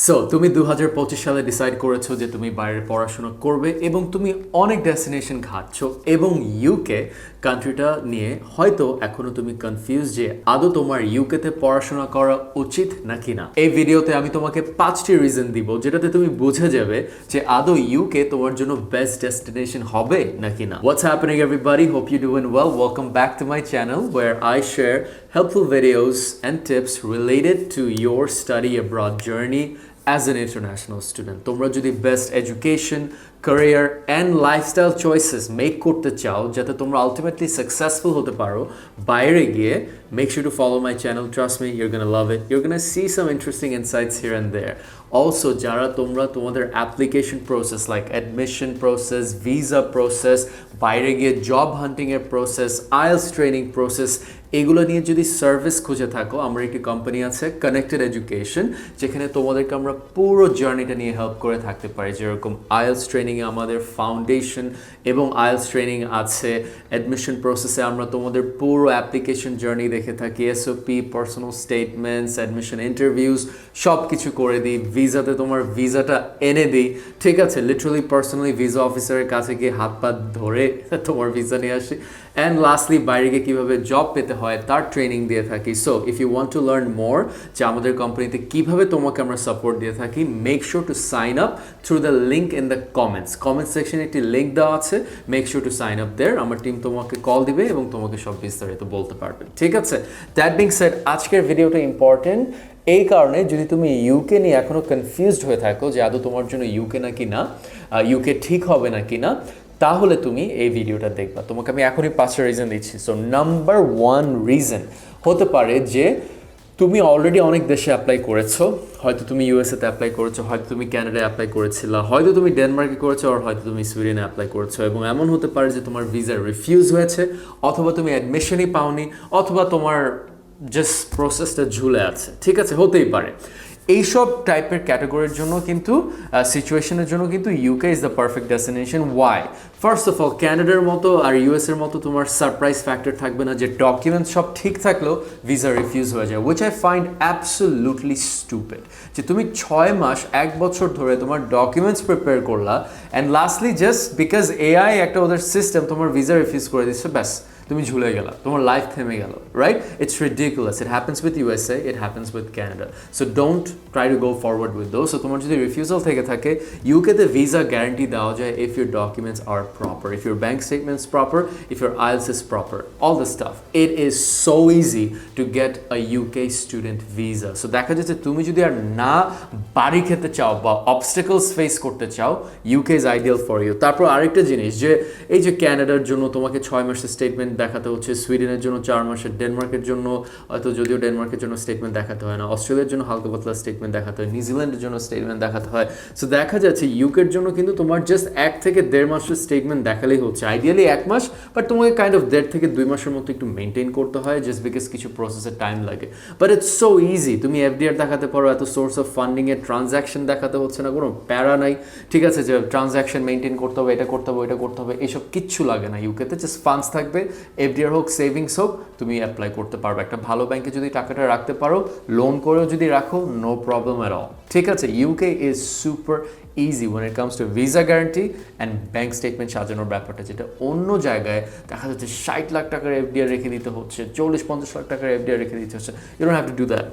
So তুমি 2025 সালে decide করেছো যে তুমি বাইরে পড়াশোনা করবে এবং তুমি অনেক ডেস্টিনেশন ঘাটছো এবং ইউকে কান্ট্রিটা নিয়ে হয়তো এখনো তুমি কনফিউজ যে আদৌ তোমার ইউকেতে পড়াশোনা করা উচিত নাকি না। এই ভিডিওতে আমি তোমাকে 5টি রিজন দিব যেটাতে তুমি বুঝে যাবে যে আদৌ ইউকে তোমার জন্য বেস্ট ডেস্টিনেশন হবে নাকি না। What's happening everybody? Hope you're doing well. Welcome back to my channel where I share helpful videos and tips related to your study abroad journey as an international student. তোমরা যদি best education, career and lifestyle choices make করতে চাও যাতে তোমরা ultimately successful হতে পারো বাইরে গিয়ে, make sure to follow my channel. Trust me, you're gonna love it. You're gonna see some interesting insights here and there. Also, যারা তোমরা তোমাদের application process like admission process, visa process, বাইরে গিয়ে job hunting এর process, IELTS training process এগুলো নিয়ে যদি service খুঁজে থাকো, আমার একটি কোম্পানি আছে কানেক্টেড এডুকেশন, যেখানে তোমাদেরকে আমরা পুরো জার্নিটা নিয়ে হেল্প করে থাকতে পারি। যেরকম আইএলস ট্রেনিংয়ে আমাদের ফাউন্ডেশন এবং আইএলস ট্রেনিং আছে, অ্যাডমিশন প্রসেসে আমরা তোমাদের পুরো অ্যাপ্লিকেশন জার্নি দেখে থাকি, SOP, personal statements, admission interviews সব কিছু করে দিই। ভিসাতে তোমার ভিসাটা এনে দিই, ঠিক আছে, লিটারালি পার্সোনালি ভিসা অফিসারের কাছে গিয়ে হাত পা ধরে তোমার ভিসা নিয়ে আসি। অ্যান্ড লাস্টলি বাইরে গিয়ে কীভাবে জব পেতে হয় তার ট্রেনিং দিয়ে থাকি। So if you want to learn more যে আমাদের কোম্পানিতে কীভাবে তোমাকে আমরা সাপোর্ট দিয়ে থাকি, make sure to sign up through the link in the comments সেকশনে একটি লিঙ্ক দেওয়া আছে, make sure to sign up there. আমার টিম তোমাকে কল দিবে এবং তোমাকে সব বিস্তারিত বলতে পারবে, ঠিক আছে। দ্যাট বিং সেড, আজকের ভিডিওটা ইম্পর্টেন্ট এই কারণে, যদি তুমি ইউকে নিয়ে এখনও কনফিউজড হয়ে থাকো যে আদৌ তোমার জন্য ইউকে নাকি না, ইউকে ঠিক হবে নাকি না, তাহলে তুমি এই ভিডিওটা দেখবা। তোমাকে আমি এখনই 5টা রিজন দিচ্ছি। সো নাম্বার 1 রিজন হতে পারে যে তুমি অলরেডি অনেক দেশে অ্যাপ্লাই করেছো। হয়তো তুমি ইউএসএতে অ্যাপ্লাই করেছো, হয়তো তুমি ক্যানাডায় অ্যাপ্লাই করেছিলা, হয়তো তুমি ডেনমার্কে করেছো, আর হয়তো তুমি সুইডেনে অ্যাপ্লাই করেছো। এবং এমন হতে পারে যে তোমার ভিসা রিফিউজ হয়েছে, অথবা তুমি অ্যাডমিশনই পাওনি, অথবা তোমার জাস্ট প্রসেসটা ঝুলে আছে, ঠিক আছে, হতেই পারে। এইসব টাইপের ক্যাটাগরির জন্য কিন্তু সিচুয়েশনের জন্য কিন্তু UK is the perfect destination. Why? First of all, ক্যানাডার মতো আর ইউএসের মতো তোমার সারপ্রাইজ ফ্যাক্টর থাকবে না যে ডকুমেন্টস সব ঠিক থাকলেও ভিসা রিফিউজ হয়ে যায়, which I find absolutely stupid. যে তুমি 6 মাস 1 বছর ধরে তোমার ডকুমেন্টস প্রিপেয়ার করলা, and lastly just because AI একটা ওদের সিস্টেম তোমার ভিসা রিফিউজ করে দিচ্ছে, ব্যাস তুমি ঝুলে গেলা, তোমার লাইফ থেমে গেল, right? It's ridiculous. It happens with USA, it happens with Canada. So don't try to go forward with those. So তোমার যদি রিফিউজাল থেকে থাকে, ইউকেতে ভিসা গ্যারান্টি দেওয়া যায় if your documents are proper, if your bank statements proper, if your IELTS is proper, all the stuff. It is so easy to get a UK student visa. So দেখা যাচ্ছে তুমি যদি আর না বাড়ি খেতে চাও বা অবস্টেকলস ফেস করতে চাও, UK is ideal for you. তারপর আরেকটা জিনিস, যে এই যে ক্যানাডার জন্য তোমাকে 6 মাসের স্টেটমেন্ট দেখাতে হচ্ছে, সুইডেনের জন্য 4 মাসের, ডেনমার্কের জন্য হয়তো, যদিও ডেনমার্কের জন্য স্টেটমেন্ট দেখাতে হয় না, অস্ট্রেলিয়ার জন্য হালকা পাতলা স্টেটমেন্ট দেখাতে হয়, নিউজিল্যান্ডের জন্য স্টেটমেন্ট দেখাতে হয়। সো দেখা যাচ্ছে ইউকের জন্য কিন্তু তোমার জাস্ট 1 থেকে 1.5 মাসের স্টেটমেন্ট দেখালেই হচ্ছে। আইডিয়ালি 1 মাস, বাট তোমাকে কাইন্ড অফ 1.5 থেকে 2 মাসের মতো একটু মেনটেন করতে হয়, জাস্ট বিকজ কিছু প্রসেসের টাইম লাগে। But it's so easy. তুমি এফডিআর দেখাতে পারো, এত সোর্স অফ ফান্ডিংয়ের ট্রানজ্যাকশন দেখাতে হচ্ছে না, কোনো প্যারা নাই, ঠিক আছে, যে ট্রানজ্যাকশন মেনটেন করতে হবে, এটা করতে হবে, ওইটা করতে হবে, এইসব কিচ্ছু লাগে না ইউকেতে। জাস্ট ফান্ডস থাকবে, এফডিআর হোক, সেভিংস হোক, তুমি অ্যাপ্লাই করতে পারবে। একটা ভালো ব্যাংকে যদি টাকাটা রাখতে পারো, লোন করেও যদি রাখো, নো প্রবলেম এট অল, ঠিক আছে। UK is super easy when it comes to visa guarantee and bank statement সাজানোর ব্যাপারটা, যেটা অন্য জায়গায় দেখা যাচ্ছে 60 লাখ টাকার এফডিআর রেখে দিতে হচ্ছে, 40-50 লাখ টাকার এফডিআর রেখে দিতে হচ্ছে। You don't have to do that.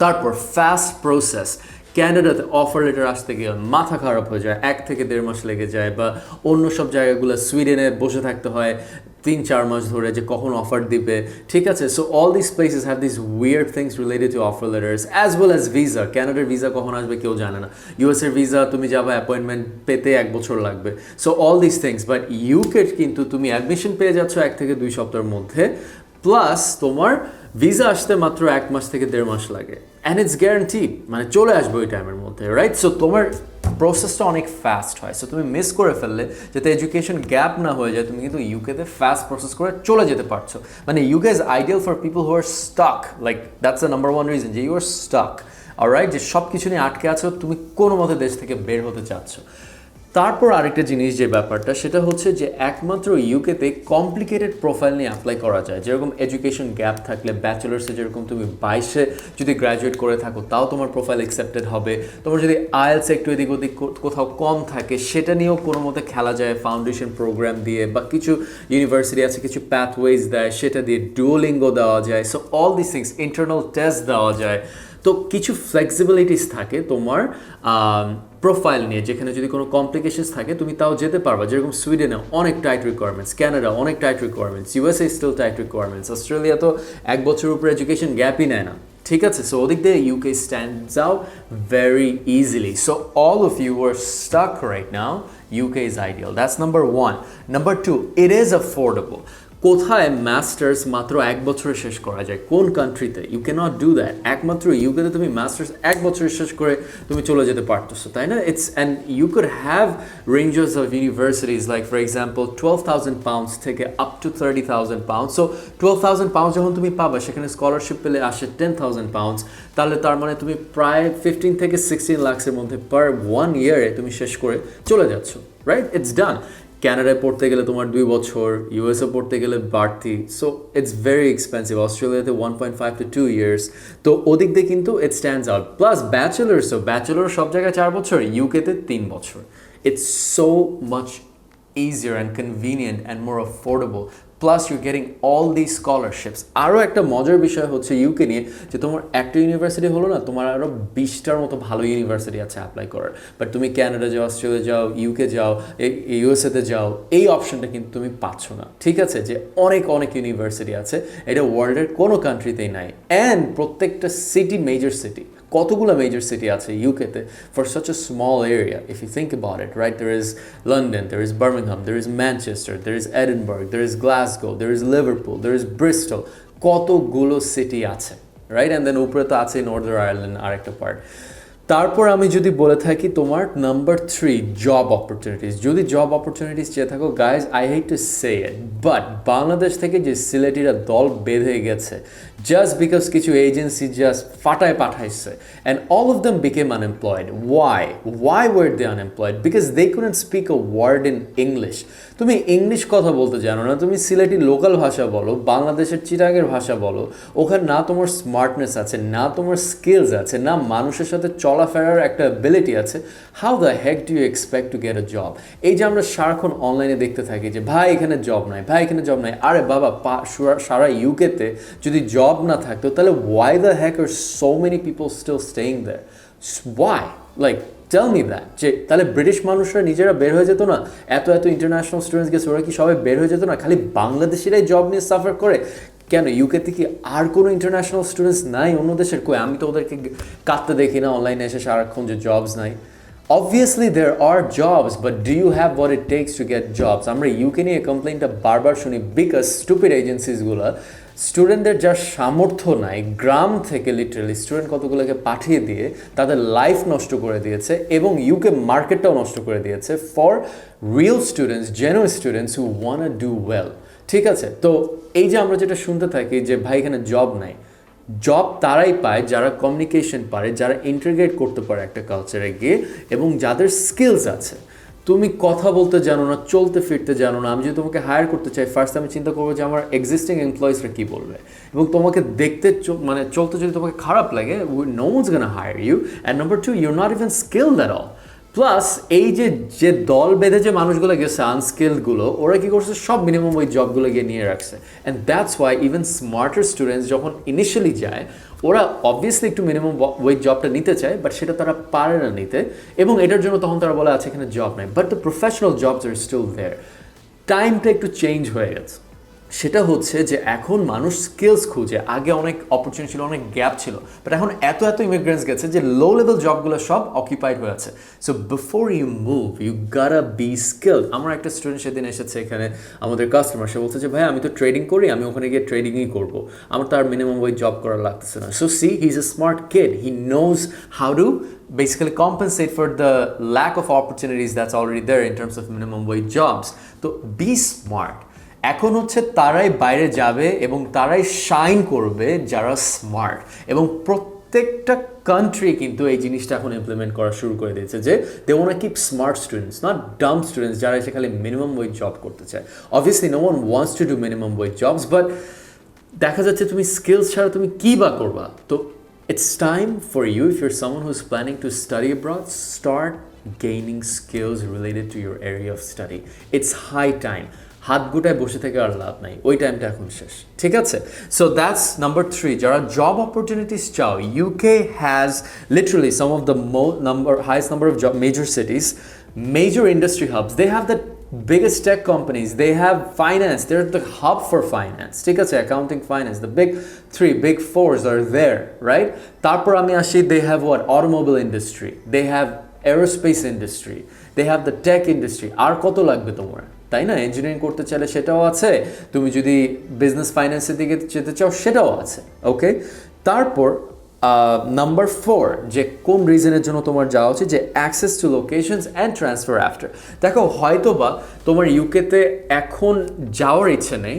তারপর ফাস্ট প্রসেস। ক্যানাডাতে অফার লেটার আসতে গিয়ে মাথা খারাপ হয়ে যায়, 1 থেকে 1.5 মাস লেগে যায়, বা অন্য সব জায়গাগুলো সুইডেনে বসে থাকতে হয় 3-4 মাস ধরে যে কখন অফার দিবে, ঠিক আছে। So all this places have this weird things related to offer letters as well as visa. ক্যানাডার ভিসা কখন আসবে কেউ জানে না, ইউএসের ভিসা তুমি যাবে অ্যাপয়েন্টমেন্ট পেতে 1 বছর লাগবে। So all this things, but UK কিন্তু তুমি অ্যাডমিশন পেয়ে যাচ্ছ 1 থেকে 2 সপ্তাহের মধ্যে, প্লাস তোমার ভিসা আসতে মাত্র 1 মাস থেকে 1.5 মাস লাগে, অ্যান্ড ইটস গ্যারান্টি, মানে চলে আসবে ওই টাইমের মধ্যে, রাইট? সো তোমার প্রসেসটা অনেক ফাস্ট হয়। সো তুমি মিস করে ফেললে, যাতে এডুকেশন গ্যাপ না হয়ে যায়, তুমি কিন্তু ইউকেতে ফাস্ট প্রসেস করে চলে যেতে পারছো। মানে UK is ideal for people who are stuck, like that's the number 1 reason যে ইউ আর স্টাক, অলরাইট, যে সব কিছু নিয়ে আটকে আছো, তুমি কোনো মতে দেশ থেকে বের হতে চাচ্ছ। তারপর আরেকটা জিনিস যে ব্যাপারটা সেটা হচ্ছে যে একমাত্র ইউকেতে কমপ্লিকেটেড প্রোফাইল নিয়ে অ্যাপ্লাই করা যায়, যেরকম এডুকেশন গ্যাপ থাকলে ব্যাচেলার্সে যেরকম তুমি 22-এ যদি গ্র্যাজুয়েট করে থাকো তাও তোমার প্রোফাইল অ্যাকসেপ্টেড হবে। তোমার যদি আইএলস একটু এদিক ওদিক কোথাও কম থাকে সেটা নিয়েও কোনো মতে খেলা যায় ফাউন্ডেশন প্রোগ্রাম দিয়ে, বা কিছু ইউনিভার্সিটি আছে কিছু প্যাথওয়েজ দেয় সেটা দিয়ে, ডুওলিঙ্গো দেওয়া যায়। So all this things, internal test দেওয়া যায়। তো কিছু ফ্লেক্সিবিলিটিস থাকে তোমার প্রোফাইল নিয়ে, যেখানে যদি কোনো কমপ্লিকেশনস থাকে তুমি তাও যেতে পারবা। যেরকম সুইডেনে অনেক টাইট রিকোয়ারমেন্টস, কানাডা অনেক tight requirements, USA still tight requirements, Australia তো 1 বছরের উপরে এডুকেশন গ্যাপই নেয় না, ঠিক আছে? সো ওদিক দিয়ে UK stands out very easily. So all of you are stuck right now, UK is ideal. That's number 1. Number 2, it is affordable. কোথায় মাস্টার্স মাত্র 1 বছরে শেষ করা যায়, কোন কান্ট্রিতে? You cannot do that. একমাত্র ইউকেতে তুমি মাস্টার্স 1 বছরে শেষ করে তুমি চলে যেতে পারতেছো, তাই না? It's and you could have ranges of universities like for example 12,000 pounds থেকে up to 30,000 pounds. So 12,000 pounds যখন তুমি পাবা সেখানে স্কলারশিপ পেলে আসে 10,000 পাউন্ডস, তাহলে তার মানে তুমি প্রায় 15 থেকে 16 লাখের মধ্যে পার 1 ইয়ারে তুমি শেষ করে চলে যাচ্ছ, রাইট? ইটস ডান। ক্যানাডায় পড়তে গেলে তোমার 2 বছর, ইউএসএ পড়তে গেলে বাড়তি, সো ইটস ভেরি এক্সপেন্সিভ। অস্ট্রেলিয়াতে 1.5 to 2 ইয়ার্স, তো ওদিক দিয়ে কিন্তু ইট স্ট্যান্ডস আউট। প্লাস ব্যাচেলার্সও, ব্যাচেলার সব জায়গায় 4 বছর, ইউকেতে 3 বছর। It's so much easier and convenient and more affordable, plus you're getting all these scholarships. আরও একটা মজার বিষয় হচ্ছে ইউকে নিয়ে যে তোমার একটা ইউনিভার্সিটি হলো না, তোমার আরও 20টার মতো ভালো ইউনিভার্সিটি আছে অ্যাপ্লাই করার। বাট তুমি ক্যানাডা যাও, অস্ট্রেলিয়া যাও, ইউকে যাও, ইউএসএতে যাও, এই অপশনটা কিন্তু তুমি পাচ্ছ না, ঠিক আছে? যে অনেক অনেক ইউনিভার্সিটি আছে, এটা ওয়ার্ল্ডের কোনো কান্ট্রিতেই নাই। অ্যান্ড প্রত্যেকটা সিটি, মেজর সিটি, কতগুলো মেজর সিটি আছে ইউকেতে for such a small area, if you think about it, right? There is London, there is Birmingham, there is Manchester, there is Edinburgh, there is Glasgow, there is Liverpool, there is Bristol, কতগুলো city আছে, right? And then উপরে তো আছে Northern Ireland আরেকটা part. তারপর আমি যদি বলে থাকি তোমার নাম্বার 3, জব অপরচুনিটিস। যদি জব অপরচুনিটিস চেয়ে থাকো, guys I hate to say it, but Bangladesh থেকে যে সিলেটিরা দল বেঁধে গেছে জাস্ট বিকজ কিছু এজেন্সি জাস্ট ফাটায় পাঠাইছে, and all of them became unemployed. Why were they unemployed? Because they couldn't speak a word in English. তুমি ইংলিশ কথা বলতে জানো না, তুমি সিলেটি লোকাল ভাষা বলো, বাংলাদেশের চিটাগের ভাষা বলো, ওখানে না তোমার স্মার্টনেস আছে, না তোমার স্কিলস আছে, না মানুষের সাথে চলাফেরার একটা অ্যাবিলিটি আছে, how the heck do you expect to get a job? এই যে আমরা সারাক্ষণ অনলাইনে দেখতে থাকি যে ভাই এখানে জব নাই, ভাই এখানে জব নাই। আরে বাবা, সারা ইউকেতে যদি জব না থাকতো তাহলে why the heck are so many people still staying there? Why? Like tell me that. যে তাহলে ব্রিটিশ মানুষরা নিজেরা বের হয়ে যেত না? এত ইন্টারন্যাশনাল স্টুডেন্টস গেছে, ওরা কি সবাই বের হয়ে যেত না? খালি বাংলাদেশিরাই জব নিয়ে সাফার করে কেন? ইউকেতে কি আর কোনো ইন্টারন্যাশনাল স্টুডেন্টস নাই অন্য দেশের? কই, আমি তো ওদেরকে কাঁদতে দেখি না অনলাইনে এসে সারাক্ষণ যে জবস নাই। Obviously there are jobs, but do you have what it takes to get jobs? আমরা ইউকে নিয়ে কমপ্লেইনটা বারবার শুনি বিকজ স্টুপিড এজেন্সিসগুলো স্টুডেন্টদের যার সামর্থ্য নাই, গ্রাম থেকে লিটারালি স্টুডেন্ট কতগুলোকে পাঠিয়ে দিয়ে তাদের লাইফ নষ্ট করে দিয়েছে এবং ইউকে মার্কেটটাও নষ্ট করে দিয়েছে for real students, genuine students who want to do well, ঠিক আছে? তো এই যে আমরা যেটা শুনতে থাকি যে ভাই এখানে জব নাই, জব তারাই পায় যারা কমিউনিকেশন পারে, যারা ইন্টিগ্রেট করতে পারে একটা কালচারে গিয়ে, এবং যাদের স্কিলস আছে। তুমি কথা বলতে জানো না, চলতে ফিরতে জানো না, আমি যদি তোমাকে হায়ার করতে চাই, ফার্স্ট আমি চিন্তা করবো যে আমার এক্সিস্টিং এমপ্লয়িজরা কী বলবে, এবং তোমাকে দেখতে মানে চলতে যদি তোমাকে খারাপ লাগে, no one's gonna hire you. And number 2, you're not even skilled at all. Plus এই যে দল বেঁধে যে মানুষগুলো গেছে আনস্কিলডগুলো, ওরা কী করছে, সব মিনিমাম ওই জবগুলো গিয়ে নিয়ে রাখছে। And that's why even smarter students যখন ইনিশিয়ালি যায়, ওরা অবভিয়াসলি একটু মিনিমাম ওই জবটা নিতে চায়, বাট সেটা তারা পারে না নিতে, এবং এটার জন্য তখন তারা বলে আছে এখানে জব নেই। But the professional jobs are still there. টাইমটা একটু চেঞ্জ হয়ে গেছে, সেটা হচ্ছে যে এখন মানুষ স্কিলস খুঁজে। আগে অনেক অপরচুনিটি ছিল, অনেক গ্যাপ ছিল, বাট এখন এত ইমিগ্রেন্টস গেছে যে লো লেভেল জবগুলো সব অকুপাইড হয়ে আছে। So before you move you gotta be skilled. আমার একটা স্টুডেন্ট সেদিন এসেছে এখানে, আমাদের কাস্টমার, সে বলছে যে ভাই আমি তো ট্রেডিং করি, আমি ওখানে গিয়ে ট্রেডিংই করবো, আমার তার মিনিমাম ওই জব করা লাগতেছে না। So see, he is a smart kid, he knows how to basically compensate for the lack of opportunities that's already there in terms of minimum wage jobs. তো be smart. এখন হচ্ছে তারাই বাইরে যাবে এবং তারাই শাইন করবে যারা স্মার্ট, এবং প্রত্যেকটা কান্ট্রি কিন্তু এই জিনিসটা এখন ইমপ্লিমেন্ট করা শুরু করে দিয়েছে যে they want to keep smart students, not dumb students যারা এসে খালি মিনিমাম ওয়েজ জব করতে চায়। Obviously no one wants to do minimum wage jobs, but দেখা যাচ্ছে তুমি স্কিলস ছাড়া তুমি কী বা করবা। তো it's time for you, if you're someone who's planning to study abroad, start gaining skills related to your area of study. It's high time. হাত গুটায় বসে থেকে আর লাভ নাই, ওই টাইমটা এখন শেষ, ঠিক আছে? So that's number 3। যারা জব অপরচুনিটিস চাও, UK has literally some of the highest number of major cities, major industry hubs. They have the biggest tech companies, they have finance, they're the hub for finance, ঠিক আছে? Accounting, finance, the big 3, big 4s are there, right? তারপর আমি আসি, they have what? Automobile industry, they have aerospace industry, they have the tech industry. আর কত লাগবে তোমার, তাই না? ইঞ্জিনিয়ারিং করতে চাইলে সেটাও আছে, তুমি যদি বিজনেস ফাইন্যান্সের দিকে যেতে চাও সেটাও আছে, ওকে? তারপর নাম্বার 4, যে কোন রিজনের জন্য তোমার যাওয়া উচিত, যে access to locations and transfer after. দেখো, হয়তো বা তোমার ইউকেতে এখন যাওয়ার ইচ্ছে নেই,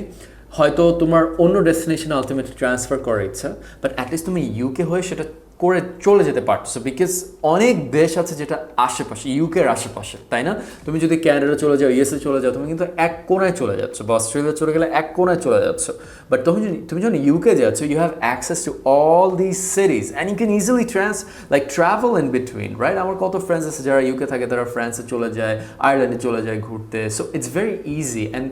হয়তো তোমার অন্য ডেস্টিনেশনে আলটিমেটলি ট্রান্সফার করার ইচ্ছা, বাট অ্যাটলিস্ট তুমি ইউকে হয়ে সেটা করে চলে যেতে পারছো, বিকজ অনেক দেশ আছে যেটা আশেপাশে, ইউকের আশেপাশে, তাই না? তুমি যদি ক্যানাডা চলে যাও, ইউএসএ চলে যাও, তুমি কিন্তু এক কোনায় চলে যাচ্ছ, বা অস্ট্রেলিয়া চলে গেলে এক কোনায় চলে যাচ্ছ। বাট তুমি যখন ইউকে যাচ্ছ, you have access to all this cities and you can easily travel in between, right? আমার কত ফ্রেন্ডস আছে যারা ইউকে থাকে, তারা ফ্রান্সে চলে যায়, আয়ারল্যান্ডে চলে যায় ঘুরতে। So it's very easy and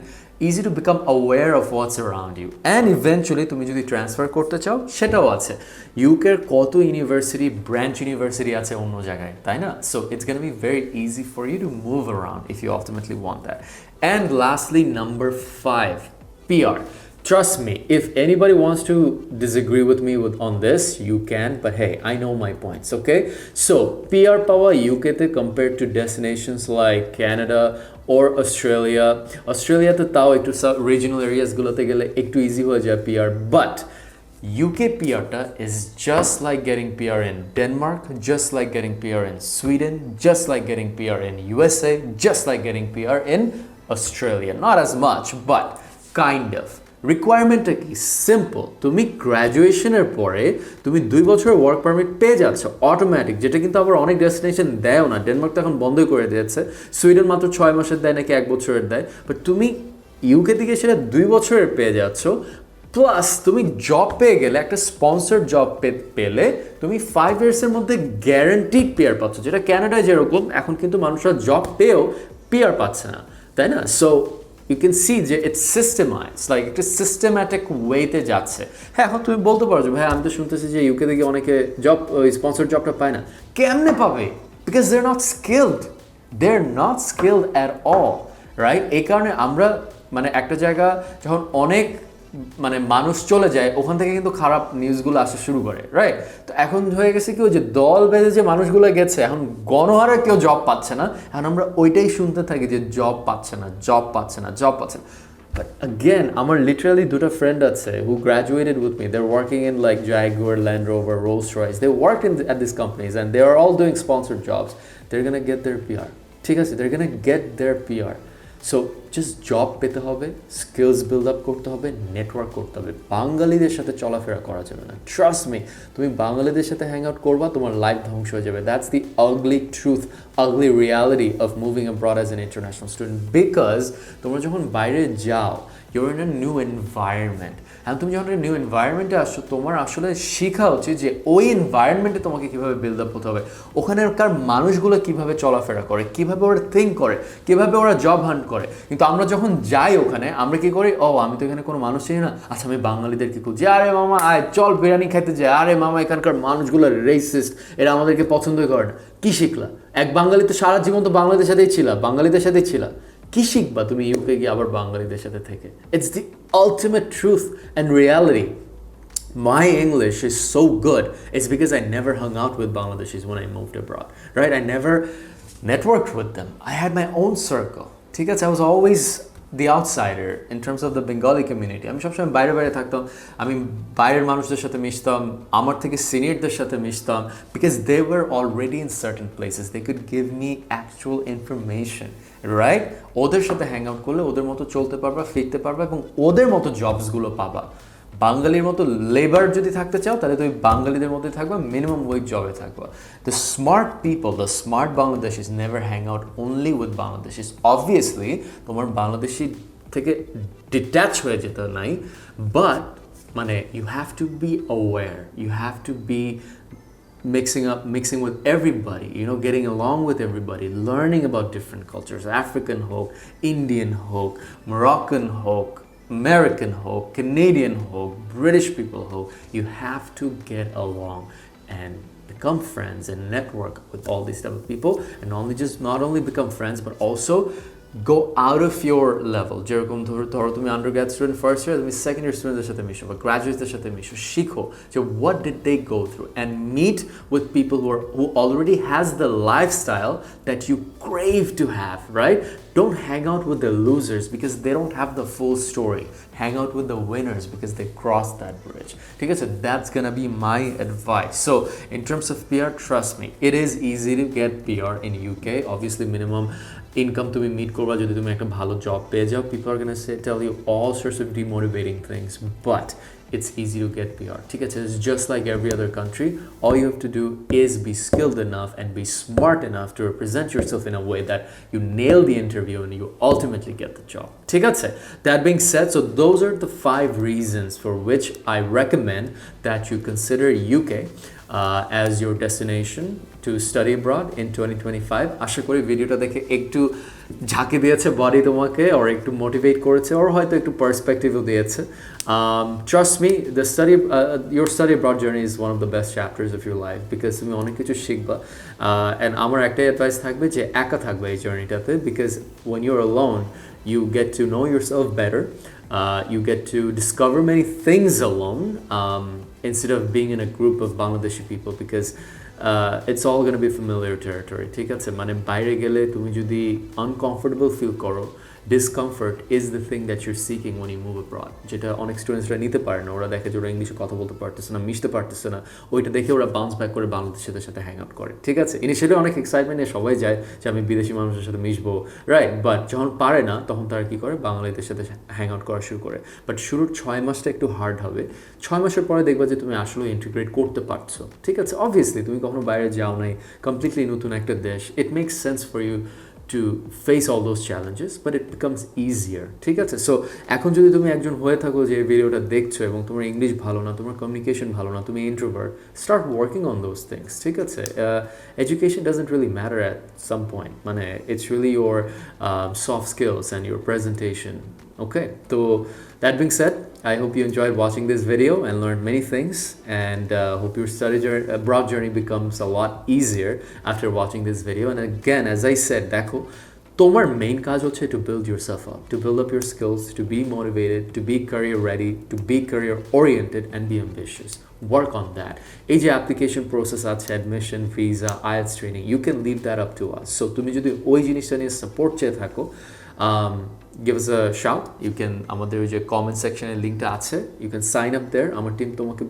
easy to become aware of what's around you, and eventually তুমি যদি ট্রান্সফার করতে চাও সেটাও আছে। ইউকের কত ইউনিভার্সিটি, ব্রাঞ্চ ইউনিভার্সিটি আছে অন্য জায়গায়, তাই না? So it's gonna be very easy for you to move around if you ultimately want that. And lastly, number 5, PR. Trust me, if anybody wants to disagree with me on this, you can, but hey, I know my points, okay? So, PR power UK compared to destinations like Canada or Australia. Australia to tao ekটু regional areas গুলোতে গেলে একটু easy হয়ে যায় PR, but UK PR ta is just like getting PR in Denmark, just like getting PR in Sweden, just like getting PR in USA, just like getting PR in Australia. Not as much, but kind of. রিকোয়ারমেন্টটা কি? Simple. তুমি গ্র্যাজুয়েশনের পরে তুমি 2 বছরের work permit পেয়ে যাচ্ছ automatic, যেটা কিন্তু আবার অনেক ডেস্টিনেশন দেয়ও না। ডেনমার্ক তো এখন বন্ধই করে দিয়েছে, সুইডেন মাত্র 6 মাসের দেয়, নাকি 1 বছরের দেয়, বাট তুমি ইউকে থেকে সেটা 2 বছরের পেয়ে যাচ্ছ। প্লাস তুমি জব পেয়ে গেলে, একটা স্পন্সর জব পেলে তুমি 5 ইয়ার্সের মধ্যে গ্যারান্টিড পিআর পাচ্ছ, যেটা ক্যানাডায় যেরকম এখন কিন্তু মানুষরা জব পেয়েও পিআর পাচ্ছে না, তাই না? সো you can see যে it's systemized, like একটা সিস্টেম্যাটিক ওয়েতে যাচ্ছে। হ্যাঁ, এখন তুমি বলতে পারো যে ভাই আমি তো শুনতেছি যে ইউকে থেকে অনেকে জব, স্পন্সর জবটা পায় না। কেমনে পাবে? Because they're not skilled, they're not skilled at all, right? এই কারণে আমরা একটা জায়গা যখন অনেক মানুষ চলে যায়, ওখান থেকে কিন্তু খারাপ নিউজগুলো আসা শুরু করে, রাইট? তো এখন হয়ে গেছে কি, ওই যে দল বেঁধে যে মানুষগুলো গেছে, এখন গণহারে কেউ জব পাচ্ছে না, এখন আমরা ওইটাই শুনতে থাকি যে জব পাচ্ছে না, জব পাচ্ছে না, জব পাচ্ছে না। But again, আমার literally 2টা friend আছে who graduated with me. They're working in like Jaguar, Land Rover, Rolls-Royce. They work at these companies and they are all doing sponsored jobs. They're gonna get their PR. ঠিক আছে? They're gonna get their PR. So just job পেতে হবে, skills build up করতে হবে, network করতে হবে। বাঙালিদের সাথে চলাফেরা করা যাবে না। ট্রাস্ট মি, তুমি বাঙালিদের সাথে হ্যাং আউট করবা, তোমার লাইফ ধ্বংস হয়ে যাবে। That's the ugly truth, ugly reality of moving abroad as an international student. Because তোমরা যখন বাইরে যাও, your in a new environment, হ্যাঁ, তুমি যখন নিউ এনভায়রনমেন্টে আসছো, তোমার আসলে শেখা উচিত যে ওই এনভায়রনমেন্টে তোমাকে কীভাবে বিল্ড আপ হতে হবে, ওখানকার মানুষগুলো কীভাবে চলাফেরা করে, কীভাবে ওরা থিঙ্ক করে, কীভাবে ওরা জব হান্ট করে। কিন্তু আমরা যখন যাই ওখানে, আমরা কী করি, ও আমি তো এখানে কোনো মানুষ চিনি না, আচ্ছা আমি বাঙালিদেরকে খুঁজি, আরে মামা আয় চল বিরিয়ানি খাইতে যাই, আরে মামা এখানকার মানুষগুলো রেসিস্ট, এরা আমাদেরকে পছন্দই করে না। কী শিখলা? এক বাঙালি তো সারা জীবন তো বাঙালিদের সাথেই ছিলা, কি শিখবা তুমি ইউকে গিয়ে আবার বাঙালিদের সাথে থেকে? It's the ultimate truth and reality. My English is so good, it's because I never hung out with Bangladeshis when I moved abroad, right? I never networked with them. I had my own circle. ঠিক আছে? I was always the outsider in terms of the Bengali community. আমি সবসময় বাইরে থাকতাম, আমি বাইরের মানুষদের সাথে মিশতাম, আমার থেকে সিনিয়রদের সাথে মিশতাম, because they were already in certain places. They could give me actual information, right? ওদের সাথে হ্যাং আউট করলে ওদের মতো চলতে পারবা, ফিরতে পারবা এবং ওদের মতো জবসগুলো পাবা। বাঙালির মতো লেবার যদি থাকতে চাও তাহলে তুমি বাঙালিদের মধ্যে থাকবা, মিনিমাম ওয়েজ জবে থাকবা। The smart people, the smart Bangladeshis never hang out only with Bangladeshis. Obviously তোমার বাংলাদেশি থেকে ডিট্যাচ হয়ে যেতে নাই, বাট মানে you have to be aware, you have to be mixing with everybody, you know, getting along with everybody, learning about different cultures, African hoke, Indian hoke, Moroccan hoke, American hoke, Canadian hoke, British people hoke. You have to get along and become friends and network with all these type of people, and not only become friends but also go out of your level. যেরকম ধরো তুমি undergrad student first year, তুমি second year স্টুডেন্টদের সাথে মিশো বা গ্র্যাজুয়েটদের সাথে মিশো, শিখো যে what did they go through, and meet with people who already has the lifestyle that you crave to have, right? Don't hang out with the losers because they don't have the full story. Hang out with the winners because they crossed that bridge. ঠিক আছে? That's gonna be my advice. So in terms of PR, trust me, it is easy to get PR in UK. Obviously minimum income তুমি meet করবা যদি তুমি একটা ভালো job পেয়ে যাও. People are gonna tell you all sorts of demotivating things, but it's easy to get PR. ঠিক আছে? It's just like every other country. All you have to do is be skilled enough and be smart enough to represent yourself in a way that you nail the interview and you ultimately get the job. ঠিক আছে? That being said, so those are the 5 reasons for which I recommend that you consider UK as your destination to study abroad in 2025. আশা করি ভিডিওটা দেখে একটু ঝাঁকি দিয়েছে body তোমাকে, or একটু মোটিভেট করেছে, or হয়তো একটু পার্সপেক্টিভও দিয়েছে. Trust me, your study abroad journey is one of the best chapters of your life because তুমি অনেক কিছু শিখবা. And আমার একটাই অ্যাডভাইস থাকবে যে একা থাকবে এই জার্নিটাতে, because when you're alone you get to know yourself better. You get to discover many things alone instead of being in a group of Bangladeshi people, because it's all going to be familiar territory. ঠিক আছে? মানে বাইরে গেলে তুমি যদি uncomfortable feel করো, discomfort is the thing that you're seeking when you move abroad. যেটা অনেক স্টুডেন্টসরা নিতে পারে না, ওরা দেখে যে ওরা ইংলিশে কথা বলতে পারতেছে না, মিশতে পারতেছে না, ওইটা দেখে ওরা বাউন্স ব্যাক করে বাংলাদেশিদের সাথে হ্যাং আউট করে। ঠিক আছে? ইনিশিয়ালি অনেক এক্সাইটমেন্ট নিয়ে সবাই যায় যে আমি বিদেশি মানুষের সাথে মিশবো, রাইট? বাট যখন পারে না তখন তারা কী করে, বাঙালিদের সাথে হ্যাং আউট করা শুরু করে। বাট শুরুর 6 মাসটা একটু হার্ড হবে, 6 মাসের পরে দেখবা যে তুমি আসলে ইন্টিগ্রেট করতে পারছো। ঠিক আছে? অবভিয়াসলি তুমি কখনো বাইরে যাও নাই, কমপ্লিটলি নতুন একটা দেশ, it makes sense for you to face all those challenges, but it becomes easier. ঠিক আছে? সো এখন যদি তুমি একজন হয়ে থাকো যে ভিডিওটা দেখছো এবং তোমার ইংলিশ ভালো না, তোমার কমিউনিকেশন ভালো না, তুমি introvert, start working on those things. ঠিক আছে? Education doesn't really matter at some point, মানে it's really your soft skills and your presentation. Okay, so that being said, I hope you enjoyed watching this video and learned many things, and hope your abroad journey becomes a lot easier after watching this video. And again, as I said, দেখো তোমার main কাজ হচ্ছে to build yourself up, to build up your skills, to be motivated, to be career ready, to be career oriented and be ambitious. Work on that. এই যে application process আছে, admission, visa, IELTS training, you can leave that up to us. So তুমি যদি ওই জিনিসটা নিয়ে support চেয়ে থাকো, give us a shout. You can, আমাদের ওই যে কমেন্ট সেকশনের লিঙ্কটা আছে, you can sign up there. আমার টিম তোমাকে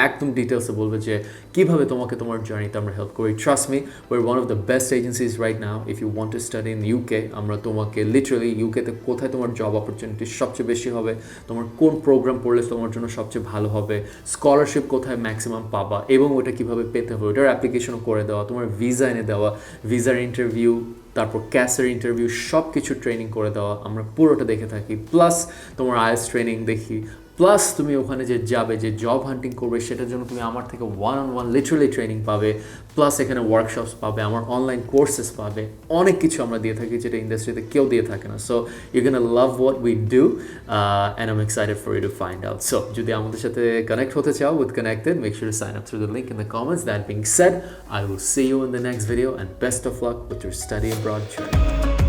একদম ডিটেলসে বলবে যে কীভাবে তোমাকে তোমার জার্নিতে আমরা হেল্প করি. Trust me, we're one of the best agencies right now. If you want to study in UK, আমরা তোমাকে লিটারালি ইউকেতে কোথায় তোমার জব অপরচুনিটি সবচেয়ে বেশি হবে, তোমার কোন প্রোগ্রাম পড়লে তোমার জন্য সবচেয়ে ভালো হবে, স্কলারশিপ কোথায় ম্যাক্সিমাম পাবা এবং ওটা কীভাবে পেতে হবে, ওটার অ্যাপ্লিকেশনও করে দেওয়া, তোমার ভিসা এনে দেওয়া, ভিসার ইন্টারভিউ, তারপর ক্যাসের ইন্টারভিউ, সব কিছু ট্রেনিং করে দেওয়া, আমরা পুরোটা দেখে থাকি। প্লাস তোমার IELTS ট্রেনিং দেখি, প্লাস তুমি ওখানে যে যাবে, যে জব হান্টিং করবে, সেটার জন্য তুমি আমার থেকে 1-on-1 লিটারালি ট্রেনিং পাবে, প্লাস এখানে ওয়ার্কশপস পাবে, আমার অনলাইন কোর্সেস পাবে, অনেক কিছু আমরা দিয়ে থাকি যেটা ইন্ডাস্ট্রিতে কেউ দিয়ে থাকে না। So you can love what we do and I am excited for you to find out. So যদি আমাদের সাথে কানেক্ট হতে চাও with connected, make sure to sign up through the link in the comments. That being said, I will see you in the next video and best of luck with your study abroad journey.